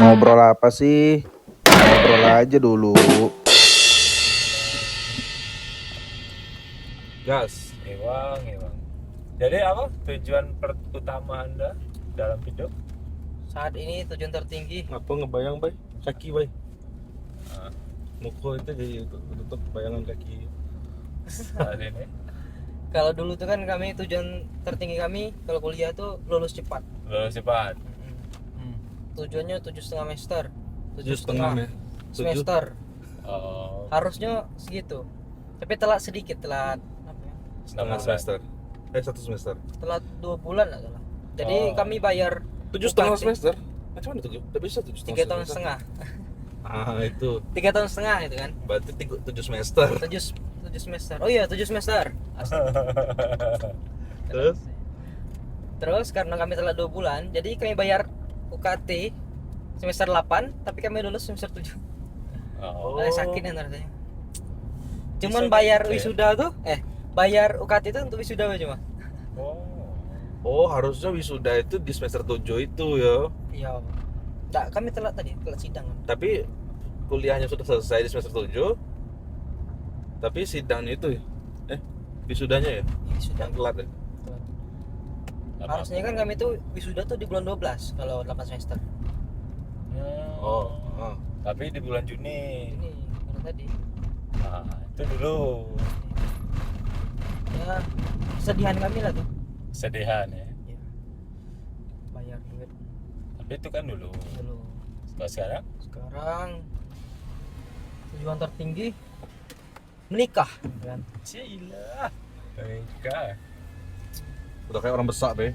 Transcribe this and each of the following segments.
Ngobrol apa sih? Ngobrol aja dulu. Gas. Ewang. Jadi apa tujuan utama Anda dalam hidup? Saat ini tujuan tertinggi Apa ngebayang, Bay? Kaki, Bay. Nah, Muka itu jadi tutup bayangan kaki. saat ini. kalau dulu tuh kan kami tujuan tertinggi kami kalau kuliah tuh lulus cepat. Lulus cepat. Tujuannya 7,5 semester. 7,5 ya? semester. Oh, Harusnya segitu. Tapi telat sedikit, telat apa ya? Setengah 6 semester. 1 semester. Telat 2 bulan lah salah. Jadi Oh. kami bayar 7,5 UKT. semester? Macam mana tuh? Udah bisa 7,5 3 tahun setengah. Ah, itu. 3 tahun setengah itu kan. Berarti 7 semester. 7 semester. Oh iya, 7 semester. Terus? Terus karena kami telat 2 bulan, jadi kami bayar UKT semester 8, tapi kami lulus semester 7. Oh. Sakit ya rasanya. Cuman Bisa bayar gitu ya? wisuda tuh, bayar UKT itu untuk wisuda cuma. Oh. Oh, harusnya wisuda itu di semester 7 itu ya. Iya. Enggak, kami telat tadi, telat sidang. Tapi kuliahnya sudah selesai di semester 7. Tapi sidangnya itu wisudanya ya? Wisuda. Yang telat ya? Harusnya kan kami tuh wisuda tuh di bulan 12 kalau 8 semester. Oh. Tapi di bulan Juni. Ini baru tadi. Nah, itu dulu Ya, kesedihan kami lah tuh. sedihan ya. Ya. Bayar duit Tapi itu kan dulu. dulu. Kalau sekarang Sekarang tujuan tertinggi menikah kan. Cila. Mereka. Udah kayak orang besar, Be.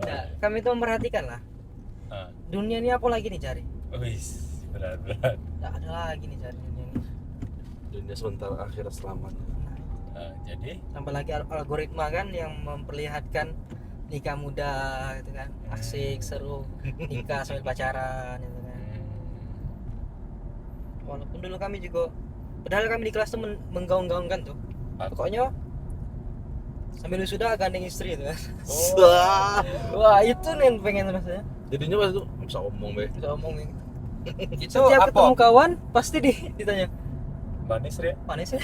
Nah, kami tuh memperhatikan lah. Ah, Dunia ini apa lagi nih cari? wis, berat. Nggak ada lagi nih cari dunia ini. Dunia sementara akhirat selamanya. Nah, jadi Apalagi algoritma kan yang memperlihatkan nikah muda gitu kan, asik seru, nikah sambil pacaran gitu kan. Walaupun dulu kami juga, padahal kami di kelas tuh menggaung-gaungkan tuh, pokoknya sambil wisuda gandeng istri gitu kan. Wah itu nih yang pengen rasanya. Jadinya pas itu bisa omong, Be. Bisa omongin. itu Setiap apa? ketemu kawan pasti ditanya Manis ya? manis ya.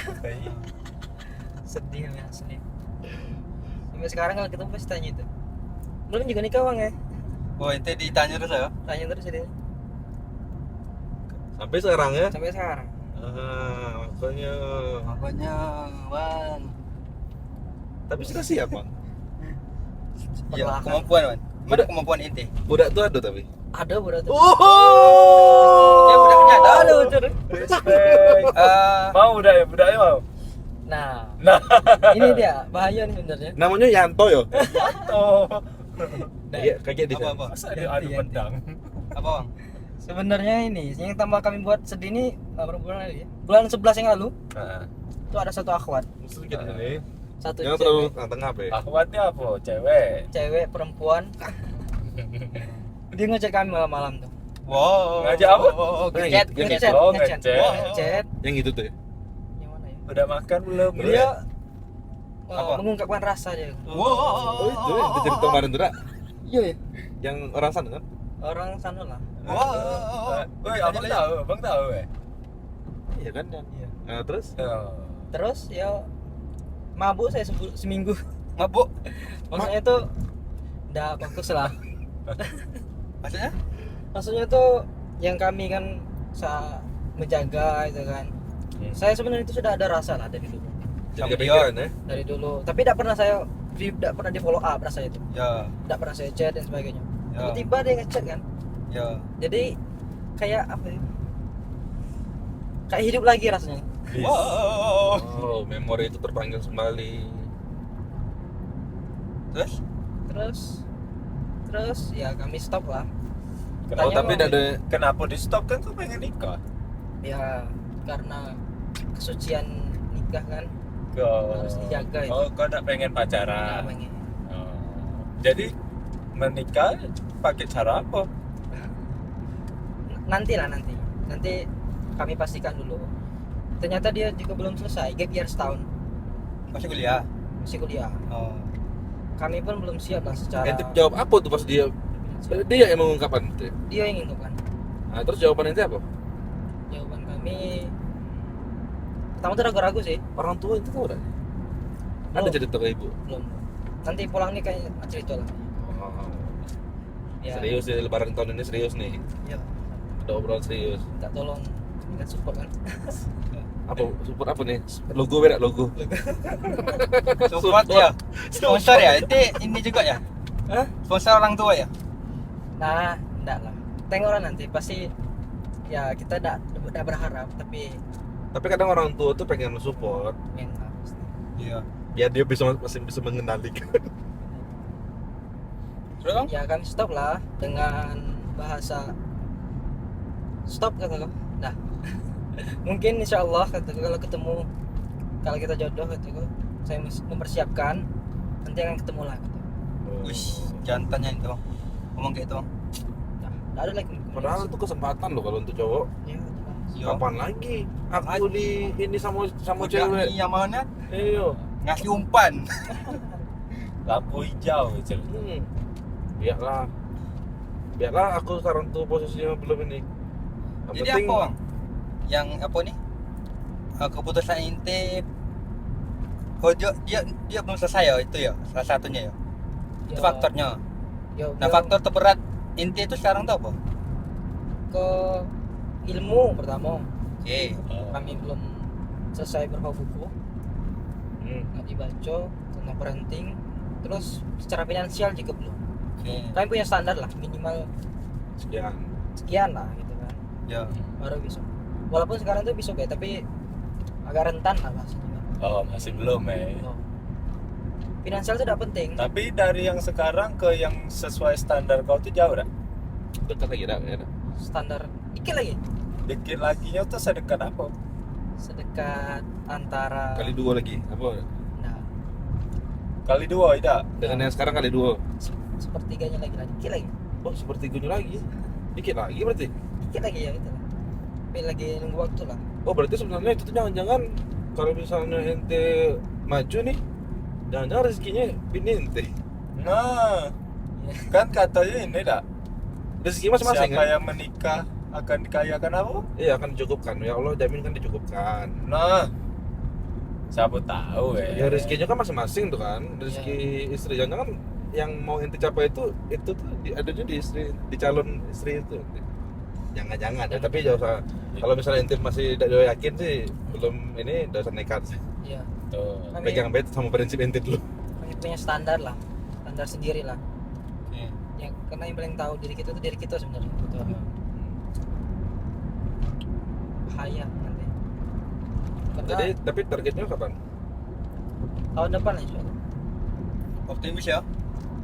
Sedih ya sedih. Sampai sekarang kalau ketemu pasti tanya itu. Lu kan juga nikah bang ya? Oh, ente ditanya terus ya? Tanya terus dia. Sampai sekarang ya? Sampai sekarang. Makanya. Makanya, Bang. Tapi sudah siap, Bang. Ya, Perlahan. kemampuan, Bang. Gimana kemampuan ente? Budak tuh ada tapi. Ada berat. Ya, budaknya ada. Ada betul. Respect. Mau budaknya mau. Nah, Nah, ini dia bahaya nih sebenarnya. Namanya Yanto yo. oh. Iya, kayak di sana. Apa? Masa dia adu pedang? Apa, Bang? Sebenarnya ini yang tambah kami buat sedih ini berapa bulan lalu ya? Bulan 11 yang lalu Nah, itu ada satu akhwat, Mesti kita ini. satu Jangan terlalu cewek, tengah, Be. akhwatnya apa? Cewek. cewek perempuan. Dia ngechat kami malam-malam tuh. Wow. Ngajak apa? Ngechat, Yang ngechat. Oh, ngechat, ngechat. ngechat. Yang itu tuh ya. Yang mana ya? Udah makan belum? Dia Apa? mengungkapkan rasa dia. Oh, itu yang cerita kemarin tuh, Rak. Iya ya. Yang orang sana kan? Orang sana lah. Woi, abang tahu ya? Iya kan? Iya. Nah, terus Oh. Terus ya mabuk saya seminggu. Mabuk. Maksudnya tuh udah fokus lah. Maksudnya? Maksudnya tuh yang kami kan menjaga itu kan. Saya sebenarnya itu sudah ada rasa lah dari dulu. jadi Sama kepikiran ya. Dari dulu. Tapi tidak pernah tidak pernah di follow up rasa itu. Ya, Tidak pernah saya chat dan sebagainya. ya, Tiba-tiba dia ngechat kan. ya. Jadi kayak apa ya? Kayak hidup lagi rasanya. Wow. Oh, memori itu terpanggil kembali. Terus? Terus ya kami stop lah. Oh, Tanya tapi mau- tidak ada. Kenapa di stop kan kau pengen nikah? Ya karena kesucian nikah kan harus dijaga itu. Oh, kau tak pengen Nggak pacaran? pengen. Oh. Jadi menikah pakai cara apa? Nanti kami pastikan dulu. Ternyata dia juga belum selesai, gap year setahun, Masih kuliah? masih kuliah. Oh. Kami pun belum siap lah secara Ente jawab apa tuh pas dia Dia yang mengungkapkan itu. Dia yang ngungkapkan. Nah, terus jawaban ente apa? Jawaban kami pertama tuh ragu-ragu sih. Orang tua itu tahu dah. Ada Oh. cerita ke ibu. Belum. Nanti pulang nih kayak cerita lah. Oh. Ya. Serius ya, lebaran tahun ini serius nih. Ya. Ada obrolan serius. Minta tolong dengan support kan. Apa support apa nih? Logo beda logo. Support ya. Sponsor ya. Ini juga ya. Hah? Sponsor orang tua ya. Nah, enggak lah. Tengok lah nanti pasti ya kita enggak berharap tapi Tapi kadang orang tua tuh pengen support pengen lah pasti. Iya. biar dia masih bisa mengendalikan. Terus Bang? Ya kami stop lah dengan bahasa stop kata kau. Nah, mungkin insya Allah kata kau, kalau kita jodoh kata kau, saya mempersiapkan nanti akan ketemu lah. Kata. Wih, jangan tanya itu Bang. Ngomong kayak itu Bang. Nah, nggak ada lagi. Padahal itu kesempatan loh kalau untuk cowok. Ya, Iya. Kapan lagi? Aku di ini sama Udah cewek. nih yang mana? Iyo. Ngasih umpan. Lampu hijau gitu. Biarlah aku sekarang tuh posisinya belum ini. Yang Jadi penting apa Bang? Yang apa nih? Keputusan inti. Oh dia belum selesai ya itu ya salah satunya ya. Itu faktornya. Nah faktor terberat inti itu sekarang tuh apa? ke ilmu pertama. Oke. Kami belum selesai berapa buku, nggak dibaca tentang parenting. Terus secara finansial juga belum. Oke. Kami punya standar lah minimal sekian. sekian lah gitu kan. Ya. Baru bisa. Walaupun sekarang tuh bisa kayak tapi agak rentan lah bahasanya. Oh, masih belum ya. Oh. Finansial itu udah penting. Tapi dari yang sekarang ke yang sesuai standar kau tuh jauh dah. Dekat lagi dah, ya. Standar dikit lagi. Dikit laginya tuh sedekat apa? Sedekat antara Kali 2 lagi. Apa? nah, Kali 2 tidak. Dengan yang sekarang kali 2. sepertiganya lagi lah, dikit lagi. Oh, seperti gue lagi. Dikit lagi berarti. Dikit lagi ya itu lah. Tapi lagi nunggu waktu lah. Oh, berarti sebenarnya itu tuh jangan-jangan kalau misalnya ente maju nih, jangan-jangan rezekinya ini ente. Nah, kan katanya ini dah. Rezeki masing-masing Siapa kan? yang menikah akan dikayakan apa? Iya, akan dicukupkan. Ya Allah, jamin kan dicukupkan. Nah, siapa tahu Ya rezekinya kan masing-masing tuh kan. Rezeki istri jangan-jangan yang mau ente capai itu tuh adanya di istri, di calon istri itu. Jangan-jangan ya, tapi jangan usah. Kalau misalnya ente masih tidak yakin sih, belum ini udah usah nekat sih. Iya. Tuh. Kami, Pegang bet sama prinsip ente dulu. kami punya standar lah. Standar sendiri lah. Oke. Ya, karena yang paling tahu diri kita itu diri kita sebenarnya. Betul. Bahaya nanti. Karena Jadi tapi targetnya kapan? tahun depan lah insya Allah. Optimis ya.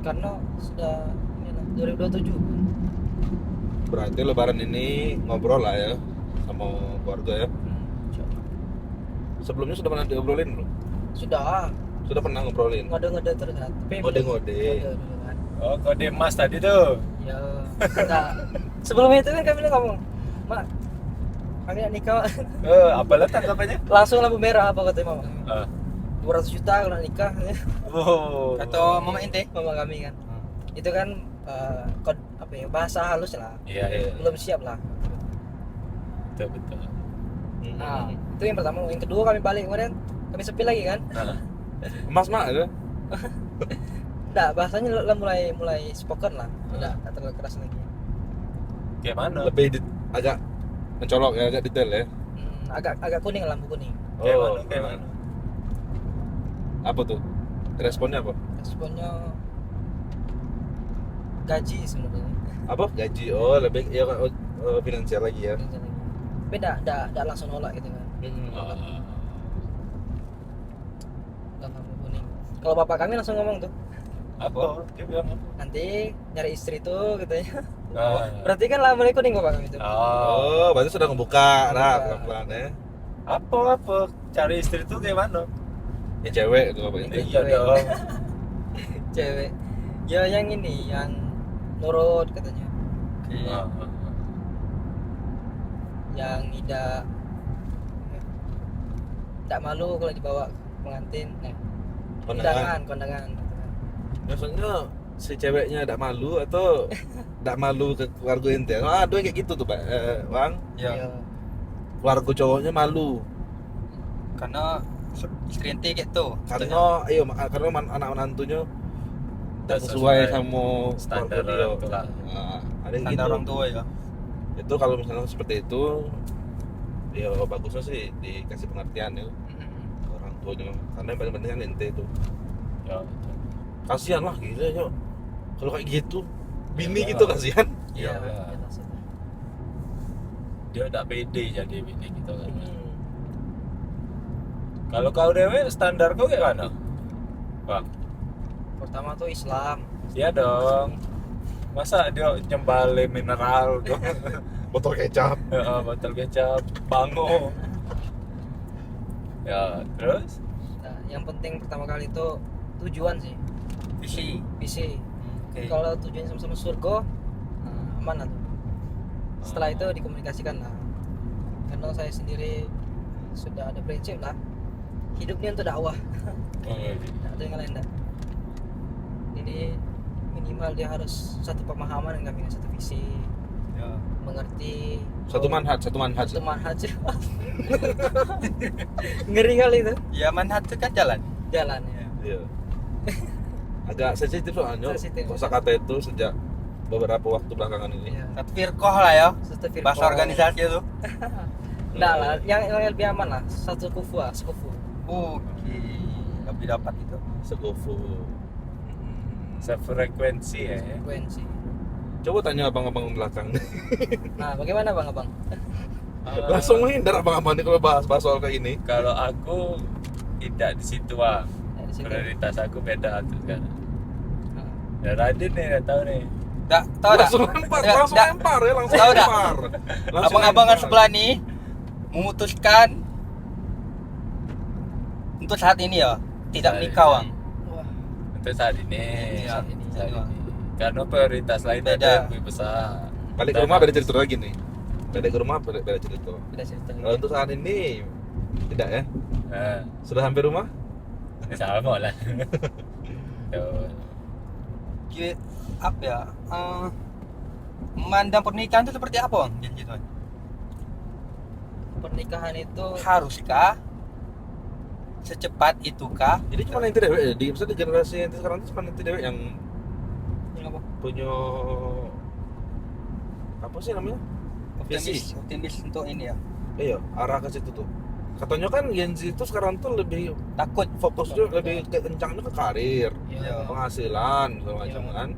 Karena sudah ini lah, 2027 kan. Berarti lebaran ini ngobrol lah ya sama keluarga ya. Insya Allah. Sebelumnya sudah pernah diobrolin belum? Sudah Sudah pernah ngobrolin? ngode-ngode terus kan. Tapi Ngode-ngode. ngode dulu kan. Oh, kode emas tadi tuh. Ya, enggak. Sebelumnya itu kan kami ngomong, "Mak, kami nak nikah." Apalah tanggapannya? Langsung lampu merah apa katanya mama. Ah. 200 juta kalau nak nikah. Oh. Atau mama ente? Mama kami kan. Itu kan apa ya, bahasa halus lah. Iya, iya. Belum siap lah. Betul, betul. Nah, itu yang pertama. Yang kedua kami balik kemudian kami sepi lagi kan. Nah, Mas mak ada? Enggak, bahasanya lah mulai spoken lah. Enggak terlalu keras lagi. kayak mana? Lebih agak mencolok ya, agak detail ya. Agak kuning, lampu kuning. Kayak mana? Kayak mana? Apa tuh? Responnya apa? Responnya gaji sebenarnya. Apa? Gaji. Oh, lebih ya finansial lagi ya. Tapi enggak langsung nolak gitu kan. Oh. Udah lampu kuning. Kalau bapak kami langsung ngomong tuh, Apa? Dia bilang apa? nanti nyari istri tuh katanya. Ah. Berarti kan lampu kuning bapak kami tuh. Oh. Oh, berarti sudah ngebuka lah Ngebuka. pelan-pelan ya. Apa? Cari istri tuh kayak mana? Ya cewek itu apa ini? Iya dong. Cewek. Ya yang ini, yang nurut katanya. Oke. Ah. Yang tidak malu kalau dibawa pengantin. Kondangan. Kondangan. Biasanya si ceweknya tidak malu atau tidak malu ke keluarga ente? Ada yang kayak gitu tuh, Pak. Bang, Ya. keluarga cowoknya malu Karena istri ente gitu. karena karena anak menantunya tidak sesuai sama standar keluarga dia. orang tua. Nah, ada yang Standar gitu. orang tua ya. Itu kalau misalnya seperti itu, ya bagusnya sih dikasih pengertian ya orang tuanya. Karena yang paling penting kan ente itu. Ya, Kasihan lah gila ya. Kalau kayak gitu, bini Ya. gitu kasihan. iya. kita sih. Dia tidak pede jadi bini gitu kan. Hmm. Kalau kau dewe standar kau kayak mana? Bang, Pertama tuh Islam. iya dong. Masa dia nyembali mineral tuh? Botol kecap. Ya, botol kecap, bango. Ya, terus? Nah, yang penting pertama kali itu tujuan sih, visi. Oke. Kalau tujuan sama-sama surga, aman lah tuh. Setelah itu dikomunikasikan lah. Karena saya sendiri sudah ada prinsip lah, hidupnya untuk dakwah. Oh, iya. Nggak ada yang lain dah. Jadi minimal dia harus satu pemahaman dengan kami, satu visi, Ya. mengerti. Satu manhaj. Satu manhaj. Ngeri kali itu Ya manhaj itu kan jalan. jalan ya. Iya. Agak sensitif soalnya Sensitif. kosakata itu sejak beberapa waktu belakangan ini. Iya. Satu firqah lah ya. Satu firqah. Bahasa organisasi itu. Enggak lah, yang lebih aman lah, satu kufu lah, sekufu. Oke. Lebih dapat itu. Segofu. Sefrekuensi ya. Frekuensi. Coba tanya abang-abang belakang. Nah, bagaimana bang abang? Langsung menghindar abang-abang ini kalau bahas soal kayak ini. Kalau aku tidak di situ, Bang. Nah, di situ. Prioritas aku beda tuh kan. Nah, Ya Radin nih, nggak tahu nih. Tahu dah. Langsung lempar, Nggak, langsung nggak. lempar ya, langsung Tahu dah. lempar. Langsung Abang-abangan lempar. sebelah nih memutuskan untuk saat ini ya tidak Saat menikah, Bang. wah, Untuk saat ini. Iya, Saat iya. ini. Karena prioritas lain Beda. ada yang lebih besar. Balik ke Dan rumah beda harus- cerita lagi nih. Balik ke rumah beda cerita. beda cerita. Kalau untuk saat ini tidak ya? Nah, Sudah hampir rumah? sama lah. Tuh. Apa ya? Memandang pernikahan itu seperti apa, Bang? Gitu. Pernikahan itu Haruskah? Secepat itukah? Jadi cuma nanti dewek ya? Misalnya di generasi yang sekarang itu cuma nanti dewek yang apa? punya apa sih namanya? Optimis untuk ini ya. Iya, arah ke situ tuh. Katanya kan Gen Z itu sekarang tuh lebih Takut. fokusnya lebih kencangnya ke karir, Ya, penghasilan segala macam Iya. kan.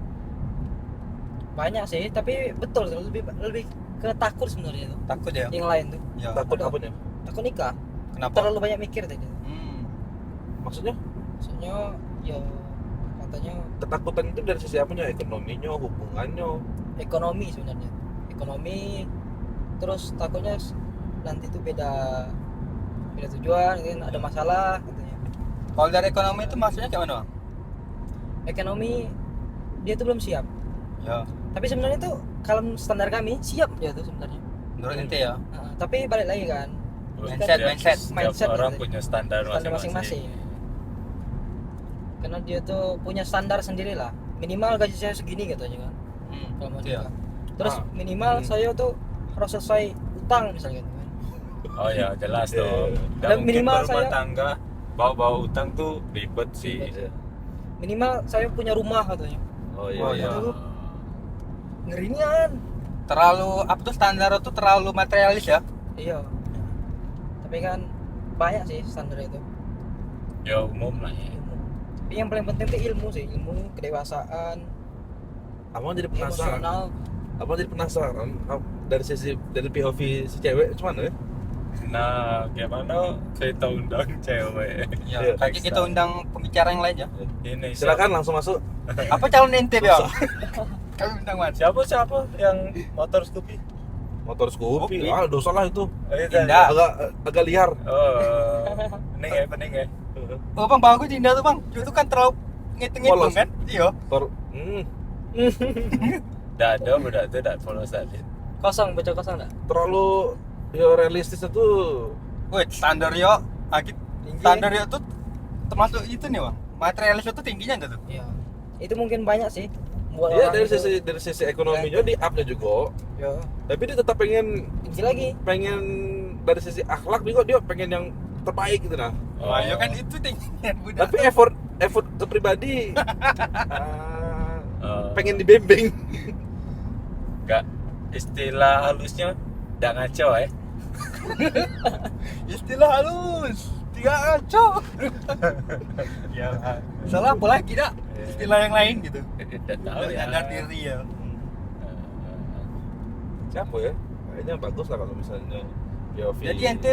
banyak sih, tapi betul lebih ke takut sebenarnya itu. Takut ya. Yang lain tuh Ya. Takut Ada. apanya? takut nikah, Kenapa? terlalu banyak mikir tadi. Maksudnya Maksudnya ya katanya ketakutan itu dari sisi apanya? Ekonominya, hubungannya. ekonomi sebenarnya. Ekonomi, terus takutnya nanti tuh beda tujuan, kan ada masalah katanya. Kalau dari ekonomi itu maksudnya kayak mana, Bang? Ekonomi dia tuh belum siap. Ya. Tapi sebenarnya tuh kalau standar kami siap dia tuh sebenarnya. Menurut ente ya. Nah, tapi balik lagi kan, Mindset, mindset. Setiap Mindset orang gitu. punya standar Standar masing-masing. karena dia tuh punya standar sendiri lah. Minimal gaji saya segini gitu aja kan. Kalau mau Itu ya. nikah. Terus Ah. minimal saya tuh harus selesai utang misalnya gitu kan. Oh ya jelas dong. Iya. Dan Dan mungkin minimal berumah saya- tangga bawa-bawa utang tuh ribet sih. Iya. Minimal saya punya rumah katanya. Oh iya. Oh, iya. iya. Ngerinya. Terlalu apa tuh standar itu terlalu materialis ya. Iya. Tapi kan banyak sih standar itu. Ya umum lah ya. Ilmu. Tapi yang paling penting tuh ilmu sih, ilmu, kedewasaan, Abang jadi penasaran. emosional. Abang jadi penasaran dari POV si cewek cuman ya? Nah, gimana kita undang cewek? Ya, Iya. kayaknya kita undang pembicara yang lain ya. Ini Silakan langsung masuk. Apa calon ente ya? Kami undang Mas. siapa yang motor Scoopy? Motor Scoopy. Scoopy. Ah, dosa lah itu. Indah. Agak liar. Oh, pening ya. Oh Bang, bagus Indah tuh Bang. Itu kan terlalu ngitung-ngitung Polos. kan? Iya. Dah ada budak tuh dah follow tadi. Kosong, baca kosong enggak? Terlalu ya realistis itu. Wih, standar yo. Tinggi. Standar yo tuh termasuk itu nih Bang. Materialis itu tingginya enggak tuh? Iya. Itu mungkin banyak sih buat Iya, orang dari sisi ekonominya di up-nya juga. ya Tapi dia tetap pengen tinggi lagi. dari sisi akhlak juga dia pengen yang terbaik gitu nah. Wah, ya kan itu tingginya budak. Tapi effort ke pribadi pengen dibimbing. Enggak, istilah halusnya nggak ngaco ya. Istilah halus. Tiga ngaco. Ya, Salah apa lagi dak? Istilah yang lain gitu. tidak tahu ya. Sadar diri ya. Siapa ya? Kayaknya bagus lah kalau misalnya POV. Jadi ente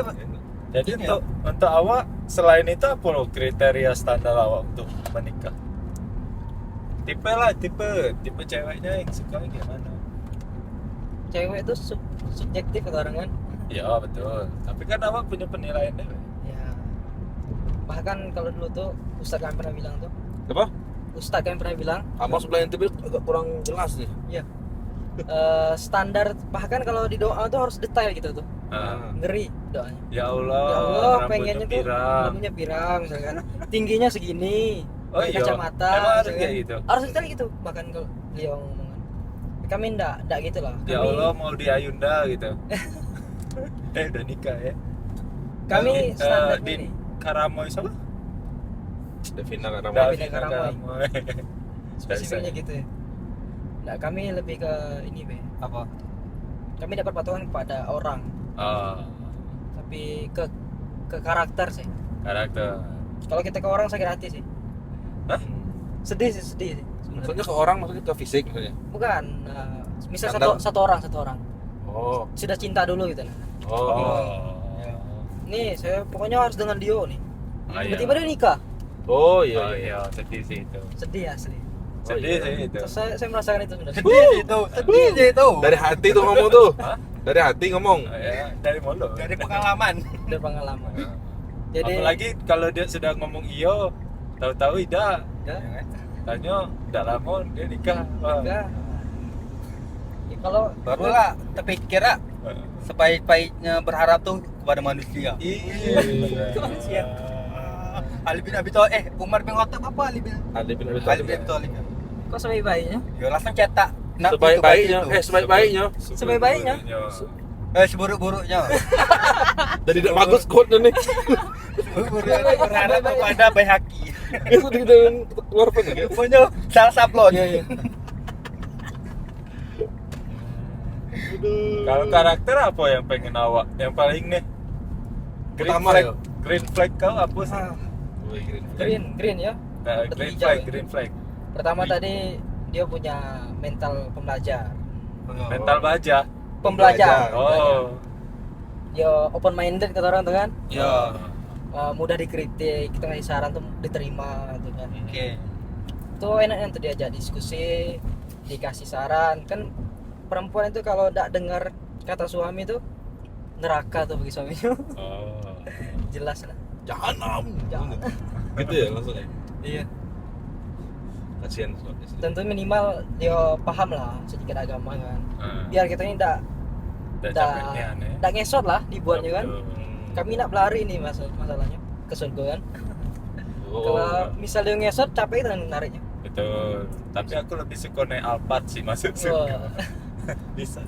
Jadi Ini untuk awak selain itu apa lo kriteria standar awak untuk menikah? Tipe ceweknya yang suka gimana? Cewek itu subjektif kata orang kan. Ya betul. Tapi kan awak punya penilaian deh. Ya. Bahkan kalau dulu tuh Ustadz kami pernah bilang tuh. Apa? Ustadz kami pernah bilang Apa sebelah yang agak kurang jelas nih. standar, bahkan kalau di doa tuh harus detail gitu tuh. Ngeri doanya. Ya Allah. Ya Allah, rambutnya pengennya tuh pirang. rambutnya pirang misalkan. Tingginya segini. Oh pakai iya. kacamata. Emang harus misalkan. kayak gitu. Harus detail gitu. Bahkan kalau beliau ngomong. Kami enggak gitu lah. Ya Kami, Allah mau di Ayunda gitu. Udah nikah ya. kami standar di ini. Karamoy sama? Devina Karamoy. Davina Karamoy. Spesifiknya gitu ya. Nah, kami lebih ke ini be. Apa? Kami dapat patokan kepada orang, Oh, tapi ke karakter sih. karakter. Kalau kita ke orang sakit hati sih. Hah? Sedih sih sebenarnya. Maksudnya ke orang, maksudnya ke fisik maksudnya. Bukan, misal Standar. satu orang Oh. sudah cinta dulu gitu nah. Oh. Nih saya pokoknya harus dengan dia nih. Ah, iya. Tiba-tiba dia nikah. Oh Oh iya. iya, sedih sih itu. Sedih asli. Sedih iya. sih itu. Terus saya merasakan itu sudah. Sedih sih itu. Dari hati tuh ngomong tuh. Hah? Dari hati ngomong. Ya, dari mulu. Dari pengalaman. Dari pengalaman. Jadi Apalagi kalau dia sudah ngomong iyo, tahu-tahu tidak. ya, Tanya, tidak lama dia nikah. Wah. enggak. Ya, kalau Barulah terpikir sebaik-baiknya berharap tuh kepada manusia. Iya. Manusia. Ali bin Abi Thalib, Umar bin Khattab apa Ali bin Ali bin Abi Ali bin Thalib. Abi Thalib. kok sebaik-baiknya? Ya langsung cetak. Nah, Sebaik-baiknya, itu batu sebaik-baiknya. Sebaik-baiknya. itu. Seburuk-buruknya. Jadi tidak bagus quote nih. Seburuk-buruknya berharap kepada Baihaqi. Itu kita keluar pen ya. Punya salah sablon. Iya, iya. Kalau karakter apa yang pengen awak? Yang paling nih green Utama flag. ya? Green flag kau apa sih? Ah, green ya. Nah, Seperti green hijau flag, ya. green flag. Pertama tadi dia punya mental pembelajar. Mental baja. Pembelajar. Oh. Dia open minded kata orang tuh kan. Ya. Mudah dikritik, kita ngasih saran tuh diterima gitu kan. Oke. Itu enaknya tuh diajak diskusi, dikasih saran. Kan perempuan itu kalau tidak dengar kata suami tuh neraka tuh bagi suaminya. Oh. Jelas lah. Jahanam. Jangan. Gitu ya langsungnya. Iya. Kasihan suami istri. Tentu minimal dia paham lah sedikit agama kan. Biar kita ini Udah tidak capeknya aneh. ngesot lah dibuatnya kan. Betul. Kami nak berlari nih masalahnya ke surga kan. Oh. Kalau misal dia ngesot capek kita nariknya. Betul. Tapi aku lebih suka naik Alphard sih masuk surga. Wah, Bisa.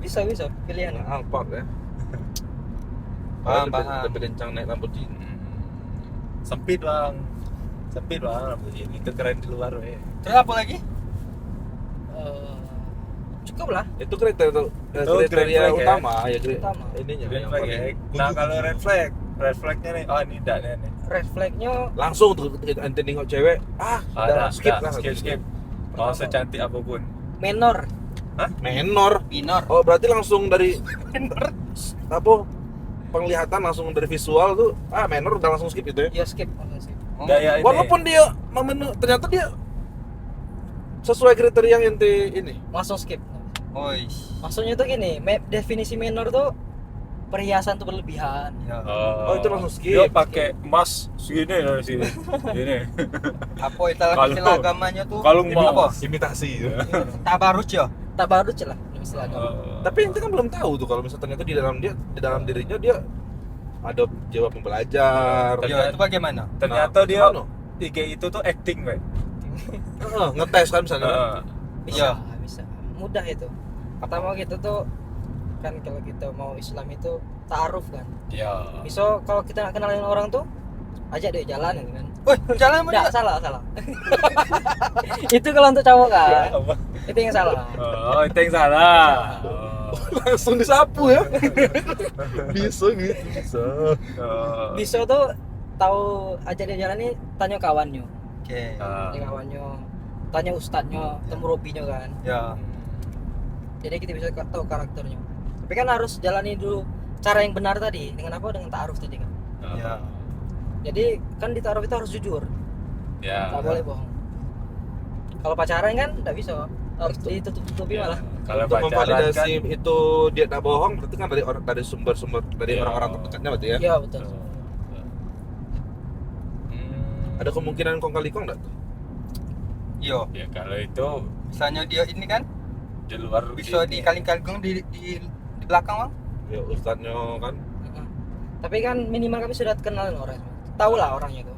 bisa pilihan. Alphard ya. Paham, Lebih- paham. Lebih kencang naik Lamborghini. Sempit bang. Sempit bang. Itu keren di luar weh. Terus apa lagi? Cukup lah. Itu kriteria green kriteria flag ya? utama ya, Utama. ininya Green yang flag paling ya. Nah kalau red flagnya nih, oh ini enggak nih. Red flagnya langsung tuh ketika ente nengok cewek, udah skip lah. skip. Mau secantik apapun. menor. Menor. Minor. Oh berarti langsung dari apa penglihatan langsung dari visual tuh menor udah langsung skip gitu ya. Ya skip langsung skip. Gaya ini. Walaupun dia ternyata dia sesuai kriteria yang ente ini. Langsung skip. Oi. Maksudnya tuh gini, definisi menor tuh perhiasan tuh berlebihan. Ya. Oh, itu langsung skip. Dia pakai emas segini ya sini. Ini. Apa istilah Kalau- istilah agamanya tuh? Kalung apa? emas. Imitasi. Tabarruj ya? Tak baru celah istilah agama. Tapi ente kan belum tahu tuh kalau misalnya ternyata di dalam dirinya dia ada jiwa pembelajar. Tapi- Ya, itu bagaimana? Ternyata Nah, dia gimana? IG itu tuh acting, weh. ngetes kan misalnya. Bisa, Iya. bisa. Mudah itu. Pertama gitu tuh kan kalau kita mau Islam itu ta'aruf kan. Ya. Bisa kalau kita nggak kenalin orang tuh ajak dia jalan gitu kan. Woi, jalan sama Nggak, dia. salah. Itu kalau untuk cowok kan. Apa? Itu yang salah. Oh, itu yang salah. Oh. Langsung disapu ya. Bisa gitu, bisa. Oh. Bisa tuh tahu ajak dia jalan nih tanya kawannya. Oke. Ah. Tanya kawannya, tanya ustadznya, temu robinya kan. Ya. Jadi kita bisa tahu karakternya. Tapi kan harus jalani dulu cara yang benar tadi dengan apa? Dengan ta'aruf tadi kan. Ya. Jadi kan di ta'aruf itu harus jujur, Ya. nggak boleh bohong. Kalau pacaran kan nggak bisa, harus ditutup-tutupi Ya. malah. Kalau Untuk pacaran kan memvalidasi itu dia tak bohong berarti kan dari sumber-sumber dari Iya. orang-orang terdekatnya berarti ya. Iya betul. Ada kemungkinan kong kali kong enggak tuh? Iya. Ya kalau itu Misalnya dia ini kan di luar bisa ini. dikaling-kaling di belakang bang. Ya ustadznya kan. Mm-mm. Tapi kan minimal kami sudah kenalin orang, tahu lah orangnya tuh.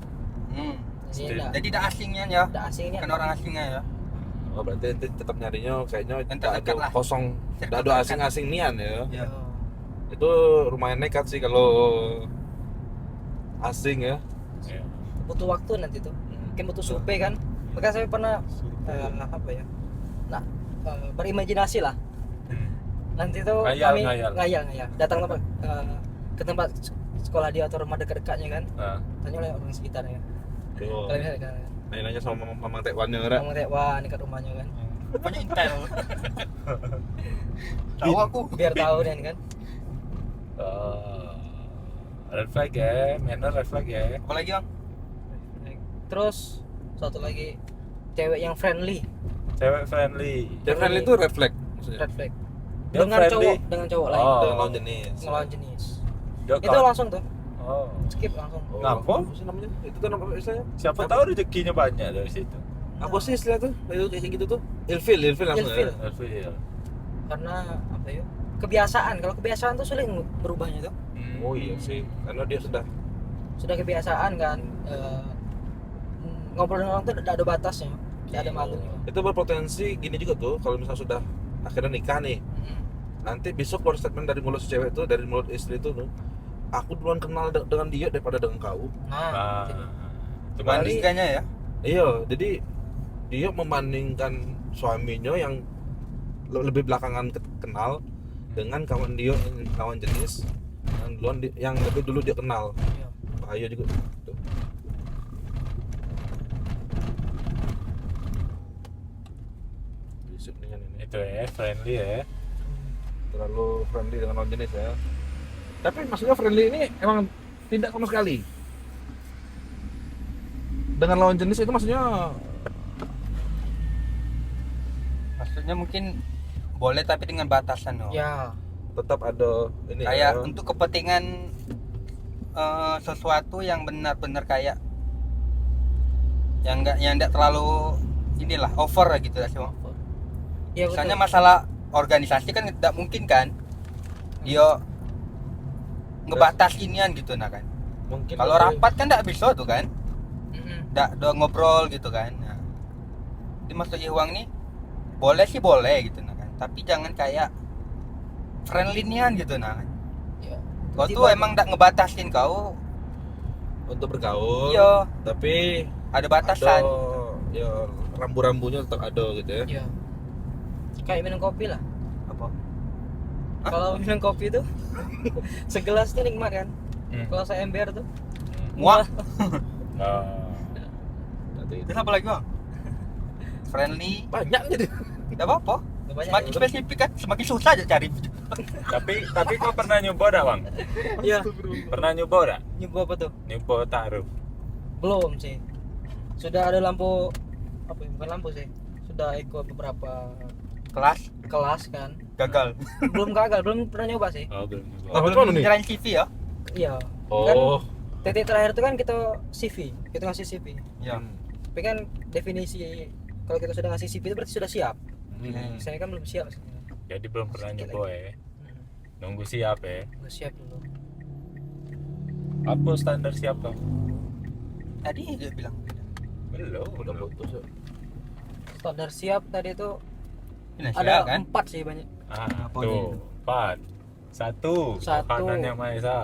Jadi Pasti. nggak Jadi tidak asingnya ya. asingnya. Bukan orang asingnya ya. Oh berarti ente tetap nyarinya kayaknya Yang tidak terdekat ada lah. kosong, tidak ada asing-asing nian ya. Ya. Itu lumayan nekat sih kalau asing ya. Ya. Butuh waktu nanti tuh. Mungkin butuh survei kan. Maka saya pernah apa ya? Nah, berimajinasi lah. Nanti tuh kami ngayal datang ke tempat sekolah dia atau rumah dekat-dekatnya kan, Nah, tanya oleh orang sekitarnya. Tuh. Kalau misalnya kan Nanya sama Mamang Tekwannya kan. ngomong kayak wah dekat rumahnya kan, Rupanya intel. Tahu aku. biar tahu dan kan. red flag ya, manner red flag ya. Apa lagi bang? Terus satu lagi cewek yang friendly, Cewek friendly. Dia friendly itu red flag maksudnya. red flag. Dia Dengan friendly. cowok lain, Oh. Dengan lawan jenis. ngelawan jenis. Dia Itu kawan- langsung tuh Oh. skip langsung. Oh, Ngapa? apa sih namanya? Itu tuh nama istilahnya. Siapa tahu rezekinya banyak dari situ. Apa sih istilah tuh? Itu kayak gitu tuh. Ilfil langsung Ilfil. ya. Ilfil. Karena apa ya? Kebiasaan. Kalau kebiasaan tuh sulit berubahnya tuh. Oh iya sih, karena dia Sudah kebiasaan kan, ngobrol dengan orang tuh tidak ada batasnya, tidak ada malunya. itu berpotensi gini juga tuh kalau misalnya sudah akhirnya nikah nih, nanti besok keluar statement dari mulut si cewek itu, dari mulut istri itu tuh, aku duluan kenal dengan dia daripada dengan kau. Nah, Gitu. Bandingkannya ya. Iya, jadi dia membandingkan suaminya yang lebih belakangan kenal dengan kawan dia yang lawan jenis yang lebih dulu dia kenal. Iya. Bahaya juga tuh. Berisik nih kan ini. itu ya friendly ya. Terlalu friendly dengan lawan jenis ya. Tapi maksudnya friendly ini emang tidak sama sekali. Dengan lawan jenis itu maksudnya Maksudnya mungkin boleh tapi dengan batasan loh. Ya, tetap ada ini Kayak ya. untuk kepentingan sesuatu yang benar-benar kayak yang enggak terlalu inilah over gitu lah sih Bang. ya Misalnya betul. masalah organisasi kan tidak mungkin kan dia ngebatas inian gitu nah kan. Mungkin Kalau lebih- rapat kan tidak bisa tuh kan. Mm-mm. Udah ngobrol gitu kan. Nah, jadi maksud Iwang nih boleh sih boleh gitu nah kan. Tapi jangan kayak friendly-nian gitu nah kan. Ya. Kau tuh emang tidak ngebatasin kau. untuk bergaul, Iya, tapi ada batasan. ada ya rambu-rambunya tetap ada gitu ya. Ya. Kayak minum kopi lah. Apa? Hah? Kalau minum kopi tuh segelas tuh nikmat kan. Hmm. Kalau saya ember tuh Muak. Nah, Nanti Terus apa lagi bang? Friendly, banyak gitu. tidak apa-apa. nggak banyak. Semakin spesifik kan, semakin susah aja cari. tapi kau pernah nyoba dak bang? Iya. Pernah nyoba dak? Nyoba apa tuh? Nyoba taruh. Belum sih. Sudah ada lampu apa ya? Bukan lampu sih. Sudah ikut beberapa Kelas kelas kan. gagal. Belum gagal, belum pernah nyoba sih. Oh belum nyoba. Apa tuh nih? Nyerahin CV ya? Iya. Kan Oh, titik terakhir itu kan kita CV, kita ngasih CV. Iya. Tapi kan definisi kalau kita sudah ngasih CV itu berarti sudah siap. Hmm. Saya kan belum siap sebenarnya. Jadi belum pernah Sedikit nyoba ya. Nunggu siap ya. Belum siap dulu. Apa standar siap bang? Tadi dia bilang. Belum. Udah putus ya. Standar siap tadi itu Finansial ada kan? 4 sih banyak. Apa Tuh, 4. Satu. Satu. Kanan yang Maha Esa.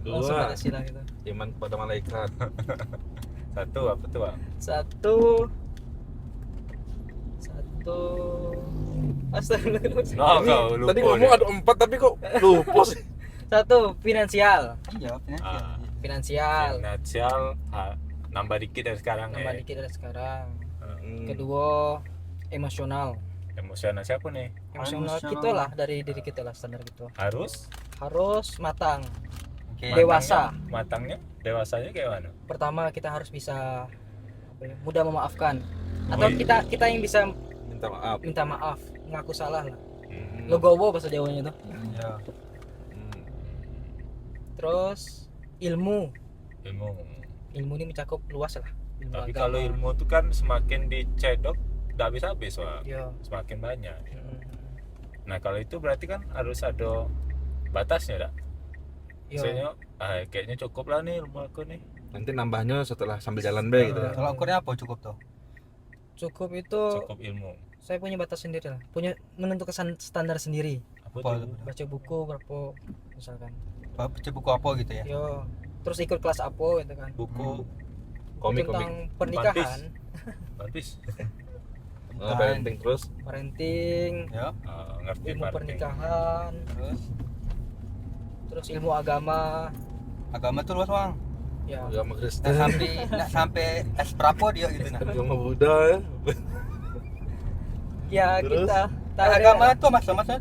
Langsung Dua, ada sila gitu. iman kepada malaikat. Satu apa tuh, Bang? Satu Astagfirullahaladzim. Oh, kau lupa. Tadi ngomong deh. ada 4 tapi kok lupa sih. Satu finansial. Iya, finansial. Ah, Finansial. finansial nambah dikit dari sekarang Nambah ya. dikit dari sekarang. Hmm. Kedua emosional. Emosional siapa nih? Emosional Emosional. kita lah, dari diri kita lah, standar gitu. Harus Harus matang, Oke. dewasa. matangnya, dewasanya kayak mana? Pertama kita harus bisa mudah memaafkan. Atau iya. kita yang bisa Minta maaf. minta maaf, ngaku salah lah. Hmm. Logowo bahasa Jawanya tuh. Iya. Hmm. Terus ilmu. Ilmu. Ilmu ini mencakup luas lah. Ilmu Tapi agama. kalau ilmu itu kan semakin dicedok nggak habis-habis, Wak. Iya. Semakin banyak. Mm. Nah kalau itu berarti kan harus ada batasnya, dak? Iya. Misalnya, kayaknya cukup lah nih ilmu aku nih. Nanti nambahnya setelah sambil jalan be gitu ya. Kalau ukurnya apa cukup tuh? Cukup itu Cukup ilmu. saya punya batas sendiri lah. Punya menentukan standar sendiri. Apa Apa tuh? tuh? Baca buku berapa misalkan. Baca buku apa gitu ya? Yo. Terus ikut kelas apa gitu kan. Buku Komik Tentang pernikahan, Batis. parenting terus. parenting, Ya. Ngerti ilmu parenting. pernikahan, Terus terus ilmu agama. agama tuh luas, Bang. Ya. Agama Nggak Kristen, sampai nggak sampai es berapa dia gitu nah. agama Buddha ya. Ya Terus? kita Nah, tahu agama deh. tuh maksudnya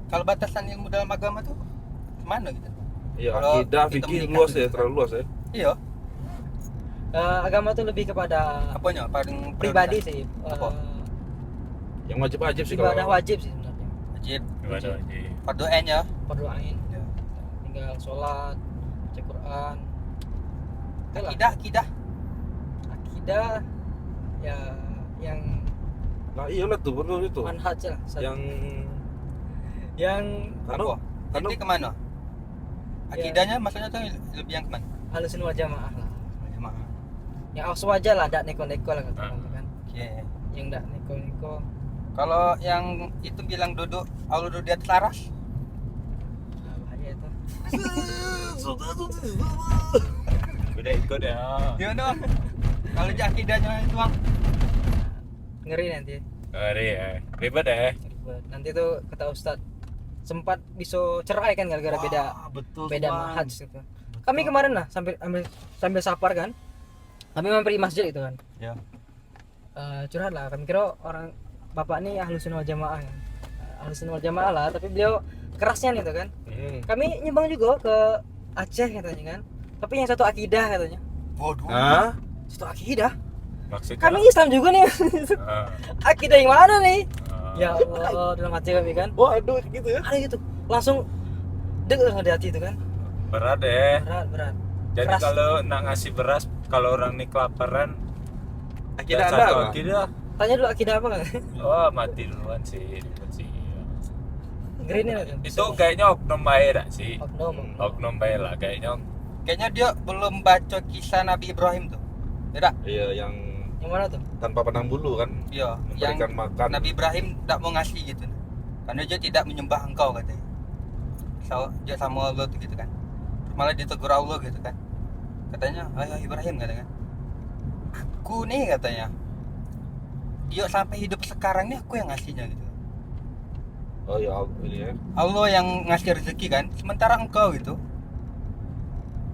kalau batasan ilmu dalam agama tuh kemana gitu? Iya, Kalau akidah, kita fikih menikah luas gitu. ya, terlalu luas ya. Iya. Agama tuh lebih kepada Apanya paling pribadi prioritas? sih. Apa? Yang wajib-wajib sih Ibadah kalau wajib sih sebenarnya. Wajib. Gimana wajib? Fardu ain ya. Berdoain, Ya. tinggal sholat, baca Quran. Itulah. Akidah. Akidah ya yang nah iyalah tuh perlu itu. manhaj lah. Yang Karena Apa? Ini kemana? Akidahnya maksudnya tuh lebih yang kemana? halusin wal jamaah lah. Jamaah. Yang awas wajar lah, dak neko-neko lah kata orang kan. Oke. Yang dak neko-neko. Kalau yang itu bilang duduk, Allah duduk di atas laras. Nah, bahaya itu. Udah ikut ya. Iya dong. Kalau di akidahnya itu, Bang. Ngeri nanti. Ngeri ya. Ribet ya. Ribet. Nanti tuh kata Ustadz sempat bisa cerai kan gara-gara betul. beda manhaj gitu. Kami kemarin lah sambil sapar kan. Kami mampir di masjid itu kan. Ya. Curhat lah, kami kira orang bapak ini ahlu sunnah wal jamaah kan. Ahlu sunnah wal jamaah lah, tapi beliau kerasnya nih tuh kan. Kami nyumbang juga ke Aceh katanya kan. Tapi yang satu akidah katanya. Waduh. Hah? Satu akidah. Maksudnya? Kami Islam juga nih. Ah, Akidah yang mana nih? ah. Ya Allah, dalam hati kami kan. Waduh gitu ya. Ada gitu. Langsung deg di hati itu kan. Berat deh. Berat. Jadi Keras. kalau nak ngasih beras, kalau orang nih kelaparan, Akidah dan Anda satu apa? akidah, Tanya dulu akidah apa kan? wah mati duluan sih, ribet sih. Ngeri nih. Itu kayaknya oknum baik dah sih. oknum. Oknum baik lah kayaknya. Kayaknya dia belum baca kisah Nabi Ibrahim tuh. Tidak? Iya, yang Yang mana tuh? tanpa pandang bulu kan, Iya, yang memberikan makan. Nabi Ibrahim tidak mau ngasih gitu. Karena dia tidak menyembah engkau katanya. Dia sama Allah tuh gitu kan. Malah ditegur Allah gitu kan. Katanya, "Ayo Ibrahim," katanya. "Aku nih," katanya. "Dia sampai hidup sekarang nih aku yang ngasihnya gitu. Oh ya, ini ya. Allah yang ngasih rezeki kan, sementara engkau gitu.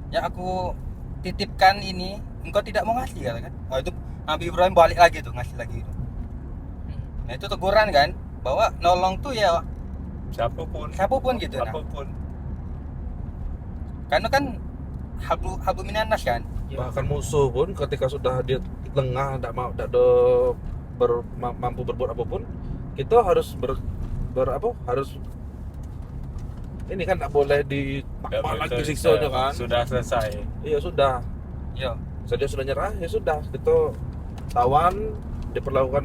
Ya aku titipkan ini, engkau tidak mau ngasih katakan. Oh, itu Nabi Ibrahim balik lagi tuh ngasih lagi gitu. Nah itu teguran kan bahwa nolong tuh ya siapapun gitu nah. Apapun. Karena kan habu minanas kan. Bahkan musuh pun ketika sudah dia lengah, tidak mau, tidak mampu berbuat apapun, kita harus harus ini kan tidak boleh Nggak lagi betul, siksanya kan. Sudah selesai. Iya sudah. Iya. Saja sudah nyerah ya sudah, kita tawan diperlakukan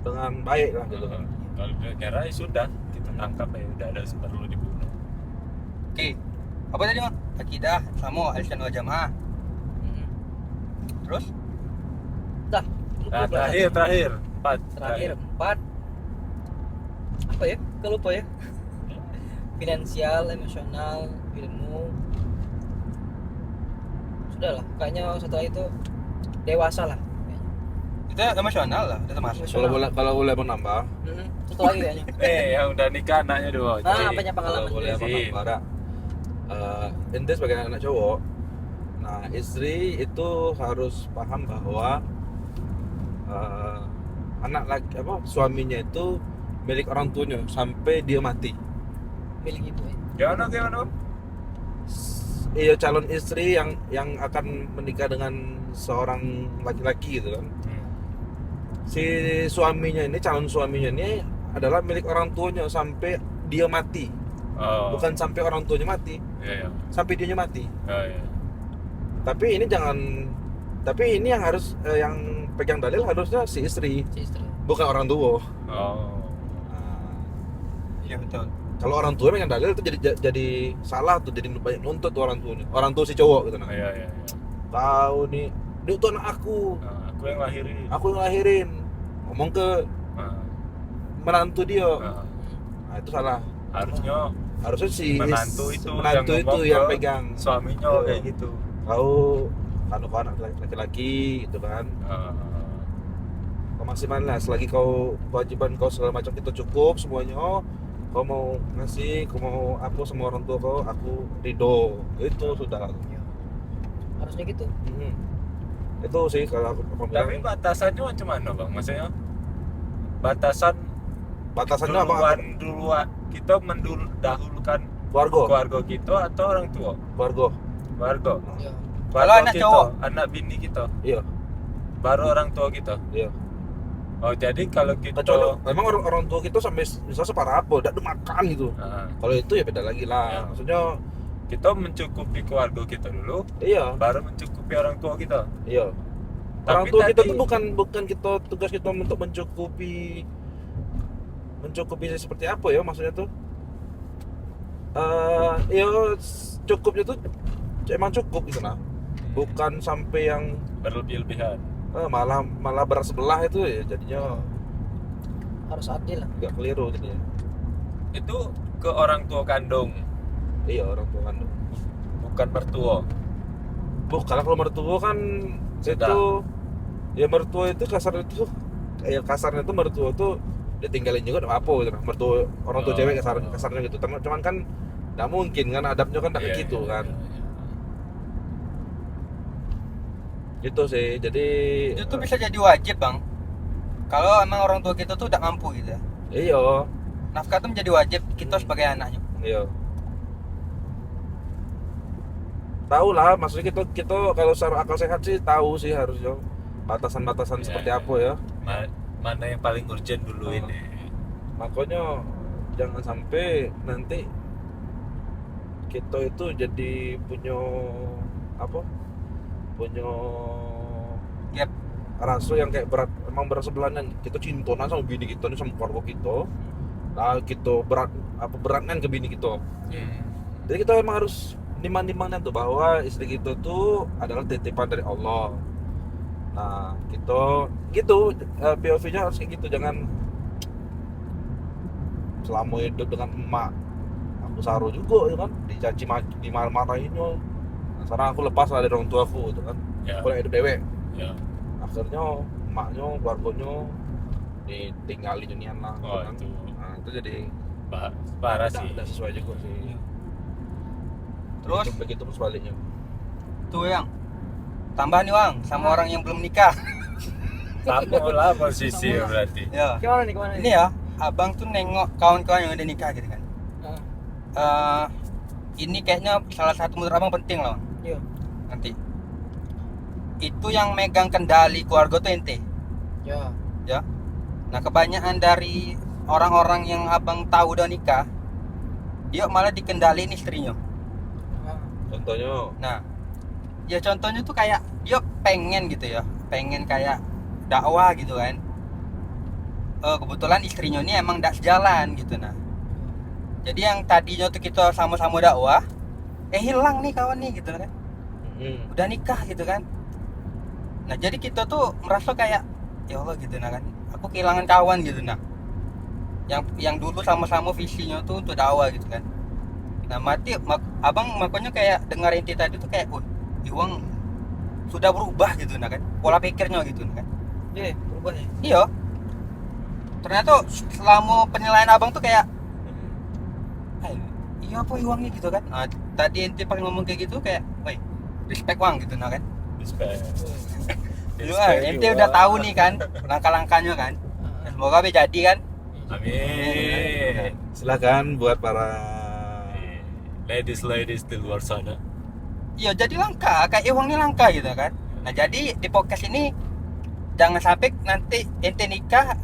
dengan baik lah gitu kan. Kalau dia nyerah ya sudah, kita tangkap ya udah ada perlu dibunuh. Oke. Apa tadi Bang? Akidah sama al-sunnah wal jamaah. Terus dah Nah, lupa terakhir 4. terakhir 4 apa ya kelupa ya finansial, emosional, ilmu. Sudahlah, kayaknya setelah itu dewasa lah. Itu emosional lah, udah termasuk. Kalau boleh menambah, Satu lagi kayaknya. Yang udah nikah anaknya 2. Nah, banyak kalau pengalaman. boleh Jadi- menambah, ada ente sebagai anak cowok, nah istri itu harus paham bahwa anak laki suaminya itu milik orang tuanya sampai dia mati. Milik ibu ya. Gimana? Iya, calon istri yang akan menikah dengan seorang laki-laki gitu kan. Si suaminya ini, calon suaminya ini adalah milik orang tuanya sampai dia mati. Oh. Bukan sampai orang tuanya mati, Iya. sampai dianya mati. Oh, iya. Tapi ini yang harus yang pegang dalil harusnya si istri, Si istri. bukan orang tua. Oh. Nah, Iya betul. kalau orang tua pegang dalil itu jadi salah tuh, jadi banyak nuntut tuh orang tuanya. Orang tua si cowok gitu nah. Iya. Tahu nih, dia tuh anak aku Aku yang lahirin. yang lahirin. Ngomong ke Nah, menantu dia. nah. Nah, itu salah. Harusnya Si menantu itu itu yang yang pegang. suaminya Iya. kayak gitu. Kau anak laki-laki gitu kan. Kau maksimal lah, selagi kau kewajiban kau segala macam itu cukup semuanya. Kau mau ngasih, kau mau apa sama orang tua kau, aku ridho. Itu sudah. Ya. Harusnya gitu. Itu sih kalau aku bilang. Tapi batasannya macam mana bang? Maksudnya Batasannya apa? duluan kita mendahulukan Keluarga. keluarga kita atau orang tua? Keluarga. Keluarga. Ya. Keluarga anak kita, cowok? anak bini kita, Iya, baru orang tua kita. iya. Oh jadi kalau kita Kecuali memang orang tua kita sampai bisa separah apa, udah makan gitu. Nah, Kalau itu ya beda lagi lah. Ya. Maksudnya kita mencukupi keluarga kita dulu, iya, baru mencukupi orang tua kita. iya. Tapi Orang tua kita tadi- tuh bukan kita, tugas kita untuk mencukupi seperti apa ya maksudnya tuh. Ya cukupnya tuh emang cukup gitu nah. Bukan sampai yang Berlebih-lebihan. malah berat sebelah itu ya jadinya Harus adil lah. agak keliru jadinya. Itu ke orang tua kandung, Iya, orang tua kandung. bukan mertua. Kalau mertua kan Sudah. itu ya mertua itu kasarnya itu mertua tuh ditinggalin juga nggak apa gitu nah. Mertua orang tua Oh. cewek kasarnya gitu. Cuman kan nggak mungkin kan, adabnya kan nggak kayak Iya, gitu iya, kan. iya, iya. Gitu sih. Jadi Itu tuh bisa jadi wajib bang. Kalau emang orang tua kita tuh udah mampu gitu ya. iya, Nafkah tuh menjadi wajib kita sebagai anaknya. iya. Tahu lah, maksudnya kita kalau secara akal sehat sih tahu sih harusnya batasan-batasan Iya, seperti iya. apa ya. Mana yang paling urgent dulu Oh. ini? Makanya jangan sampai nanti kita itu jadi punya Yep. rasa yang kayak emang berat sebelahan. Kita cintonan sama bini kita nih, sama keluarga kita. Nah kita beratnan ke bini kita. Jadi kita emang harus niman-nimanan tuh bahwa istri kita tuh adalah titipan dari Allah. Nah kita gitu, POV-nya harus kayak gitu. Jangan selama hidup dengan emak aku saru juga ya kan, dicaci maki, dimarah-marahinnya. Nah, sekarang aku lepas lah dari orang tua aku gitu kan, Ya, aku hidup dewek. ya. Akhirnya emaknya, keluarganya ditinggalin junian lah gitu Oh, kan. itu Nah itu jadi parah tidak- sih. tidak sesuai juga sih. Terus Begitu pun sebaliknya. tuh yang tambah nih bang sama orang yang belum nikah. Sama lah posisi ya berarti. Ya. Gimana nih kemana Ini nih? ya, abang tuh nengok kawan-kawan yang udah nikah gitu kan. Ini kayaknya salah satu menurut abang penting loh. Iya. Nanti itu yang megang kendali keluarga tuh ente. Ya. Nah kebanyakan dari orang-orang yang abang tahu udah nikah, dia malah dikendaliin istrinya. Contohnya Nah, ya contohnya tuh kayak dia pengen gitu ya, pengen kayak dakwah gitu kan. Kebetulan istrinya ini emang gak sejalan gitu. Nah, jadi yang tadinya tuh kita sama-sama dakwah, hilang nih kawan nih gitu kan. Udah nikah gitu kan. Nah jadi kita tuh merasa kayak ya Allah gitu nah kan, aku kehilangan kawan gitu nah, yang dulu sama-sama visinya tuh untuk dakwah gitu kan. Nah abang makanya kayak dengar inti tadi tuh kayak Iwang sudah berubah gitu nah kan, pola pikirnya gitu nah kan. Iya, berubah ya. Iya, ternyata selama penilaian abang tuh kayak iya apa Iwangnya gitu kan. Nah, tadi ente paling ngomong kayak gitu kayak respect Wang gitu nah kan. Respect. Ente udah tahu nih kan langkah-langkahnya kan. Semoga jadi kan. Amin. Silakan buat para Ladies di luar sana. Iya jadi langka, kayak Iwang ini langka gitu kan. Nah jadi di podcast ini jangan sampai nanti ente nikah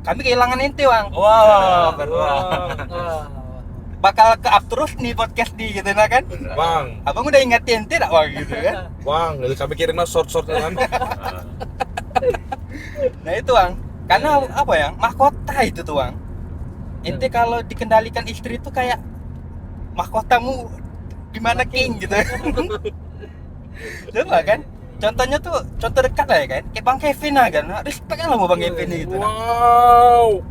kami kehilangan ente Wang. Wow, Bakal ke up terus nih podcast di gitu nah kan. Bang, Abang udah ingetin ente tak Wang gitu kan. Bang, kami kirim short-shortnya kan. Nah itu Wang, karena apa ya, mahkota itu tuh Wang. Ente kalau dikendalikan istri itu kayak mahkotamu gimana king gitu. Coba kan, contohnya tuh contoh dekat lah ya kan, kayak Bang Kevin lah kan, respect lah sama Bang Kevin gitu. Wow.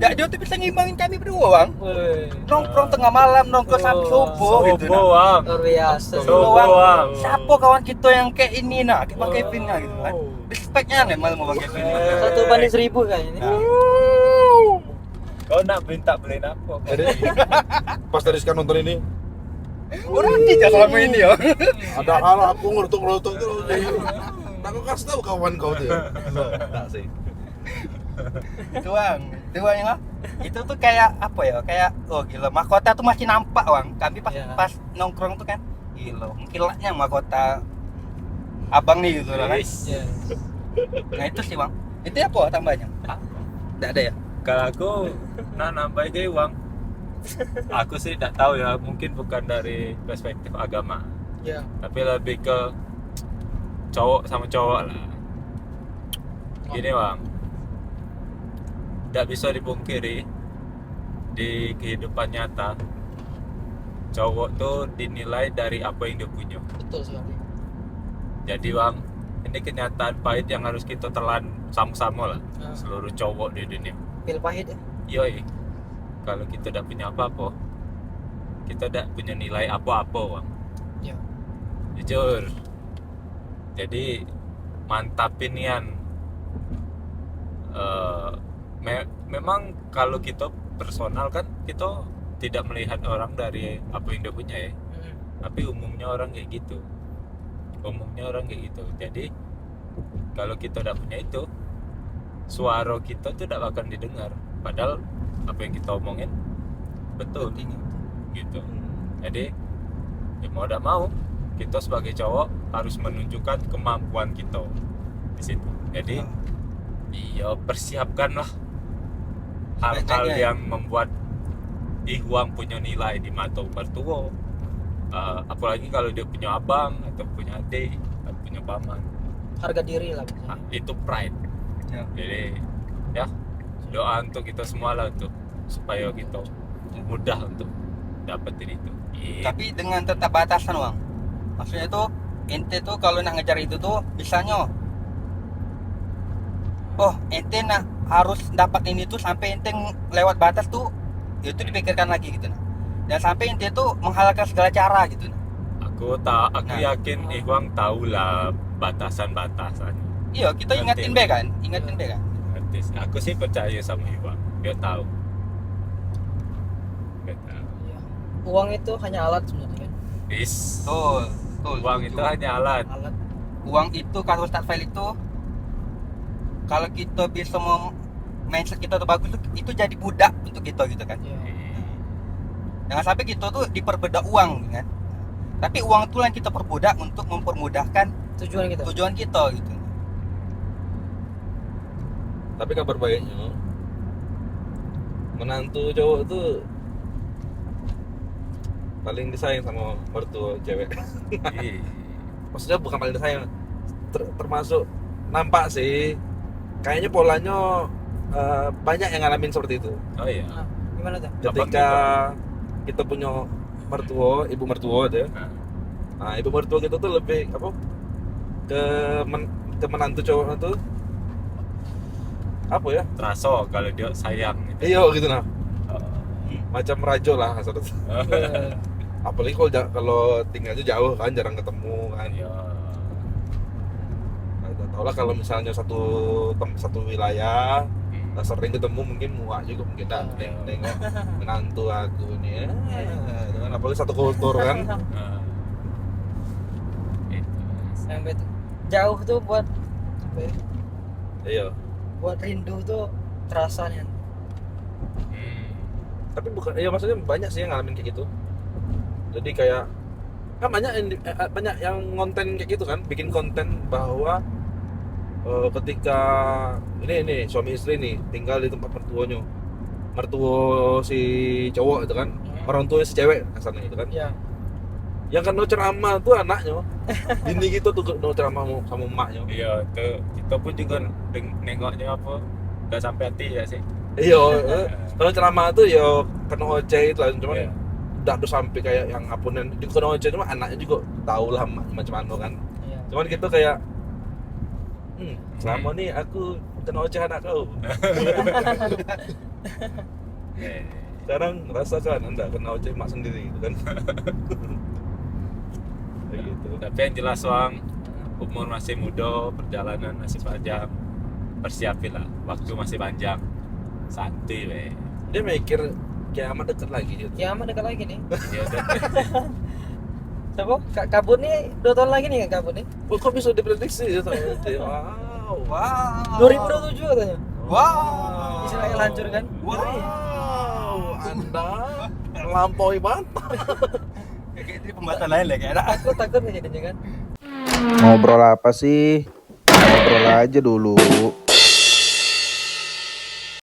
Dia tuh bisa ngimbangin kami berdua Bang. Nongkrong tengah malam, nongkrong sampai subuh gitu. Bang. Luar biasa. Sobo, Bang. Bang. Siapa kawan kita yang kayak ini nah, kayak Bang Kevin lah gitu kan. Respectnya nih malah sama Bang Kevin. 1/1000 kayaknya. Nah, Kau nak beliin apa? Jadi pas tadi sekarang nonton ini orang aja selama ini ya. ada hal aku ngerutuk-ngerutuk tuh. Nah, aku kasih tahu kawan kau tuh. Enggak sih. Tuang ya. Itu tuh kayak apa ya? Kayak gila, mahkota tuh masih nampak Bang. Kami pas nongkrong tuh kan, gila, kilatnya mahkota abang nih gitu kan. Yes. Nah itu sih Bang. Itu apa tambahnya? Enggak ada ya? Kalau aku nambah aja uang. Aku sih tidak tahu ya, mungkin bukan dari perspektif agama, Iya. tapi lebih ke cowok sama cowok lah. Gini Bang, tidak bisa dipungkiri di kehidupan nyata cowok tuh dinilai dari apa yang dia punya. Betul sekali. Jadi Bang, ini kenyataan pahit yang harus kita telan sama-sama lah, seluruh cowok di dunia. Pil pahit ya. Yoi, kalau kita tidak punya apa-apa, kita tidak punya nilai apa-apa Bang. Iya. Jujur. Jadi mantapin Yan. Memang kalau kita personal kan kita tidak melihat orang dari apa yang dia punya ya. Tapi umumnya orang kayak gitu. Jadi kalau kita tidak punya itu, suara kita tuh tidak akan didengar. Padahal apa yang kita omongin betul gitu. Jadi ya mau tidak mau kita sebagai cowok harus menunjukkan kemampuan kita di situ. Jadi iya, persiapkanlah hal-hal yang membuat Iwang punya nilai di mata mertua. Apalagi kalau dia punya abang atau punya adik atau punya paman. Harga diri lah. Itu pride. Jadi ya doa untuk kita semua lah untuk supaya kita mudah untuk dapetin itu. Tapi dengan tetap batasan Bang. Maksudnya tuh ente tuh kalau nak ngejar itu tuh misalnya ente nak harus dapat ini tuh sampai ente lewat batas tuh, itu dipikirkan lagi gitu nah. Dan sampai ente tuh menghalalkan segala cara gitu nah. Aku yakin Iwang tahu lah batasan-batasan. Iya, kita ingetin be kan. Aku sih percaya sama Iwang, dia tahu. Uang itu hanya alat sebenarnya kan. Betul. Uang itu hanya alat. Uang itu kalau start file itu, kalau kita bisa mindset kita tuh bagus tuh, itu jadi budak untuk kita gitu kan. Jangan sampai kita tuh diperbudak uang kan. Tapi uang itu yang kita perbudak untuk mempermudahkan tujuan kita gitu. Tapi kabar baiknya, menantu cowok tuh paling disayang sama mertua cewek. Maksudnya bukan paling disayang, termasuk nampak sih. Kayaknya polanya banyak yang ngalamin seperti itu. Oh iya. Gimana tuh? Ketika kita punya mertua, ibu mertua deh. Nah, ibu mertua kita tuh lebih ke ke menantu cowok itu apa ya? Terasa kalau dia sayang gitu. Iya gitu nah. Oh. Macam rajo lah maksudnya. Iya. Apalagi kalau tinggalnya jauh kan, jarang ketemu kan. Iya. Nah, tau lah kalau misalnya satu wilayah nah, sering ketemu mungkin muak juga mungkin dah nengok menantu aku nih ya. Dengan apalagi satu kultur kan. Nah, itu. Sampai tuh jauh tuh buat apa ya, Iya. buat rindu tuh terasa nih. Tapi bukan, ya maksudnya banyak sih yang ngalamin kayak gitu. Jadi kayak kan banyak yang konten kayak gitu kan, bikin konten bahwa ketika ini suami istri nih tinggal di tempat mertua si cowok itu kan, orang tuanya si cewek kasarnya itu kan. Iya. Yang kan no ceramah tuh anaknya, bini gitu tuh no ceramah sama emaknya. Iya, itu kita pun juga nengoknya apa nggak sampai hati ya sih. Iya, kalau ceramah tuh ya kena oceh itu lah, cuman Iya. udah tuh sampai kayak yang apunan juga kena oceh, cuma anaknya juga tahu lah macam mana kan. Iya. Cuman gitu kayak selama nih aku kena oceh anak kau. Sekarang rasakan anda kena oceh mak sendiri gitu kan. Kayak gitu. Tapi yang jelas Wang, umur masih muda, perjalanan masih panjang, persiapilah, waktu masih panjang, santai weh. Dia mikir kiamat dekat lagi gitu. Kiamat dekat lagi nih. Ya udah. Siapa? Kabut nih 2 tahun lagi nih kan kabut nih. Oh, kok bisa diprediksi ya ternyata? Wow. 2027 katanya. Wow. Israel hancur kan? Wow, Anda melampaui banget. Kayak itu pembahasan lain lah kayak. Takut nih jadinya kan. Ngobrol apa sih? Ngobrol aja dulu.